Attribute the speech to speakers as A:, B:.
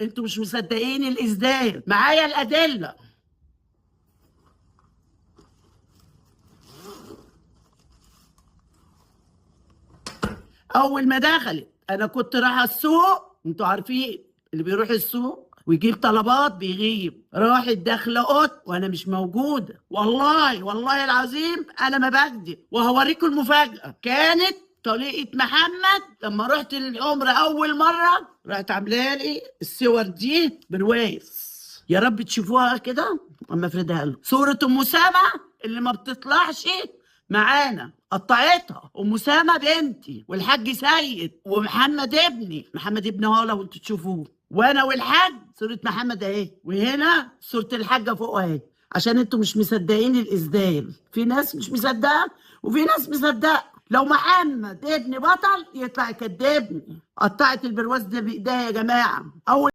A: انتوا مش مصدقين الإسدال، معايا الأدلة. أول ما دخلت أنا كنت رايحة السوق، انتوا عارفين اللي بيروح السوق ويجيب طلبات بيغيب. راحت داخلة قط وأنا مش موجودة، والله العظيم أنا ما بكذب، وهوريكم المفاجأة. كانت طليقة محمد لما رحت العمرة أول مرة راحت عاملة لي الصور دي بروايز، يا رب تشوفوها كده اما افردها له. صورة ام سامة اللي ما بتطلعش معانا قطعتها ام سامة بنتي، والحاج سيد، ومحمد ابني، محمد ابني اهو لو انتوا تشوفوه، وانا والحاج. صورة محمد اهي، وهنا صورة الحاجة فوق اهي، عشان انتوا مش مصدقين الاسدال. في ناس مش مصدقة وفي ناس مصدقة. لو محمد ابني بطل يطلع يكدبني. قطعت البرواز ده بايديا يا جماعة. اول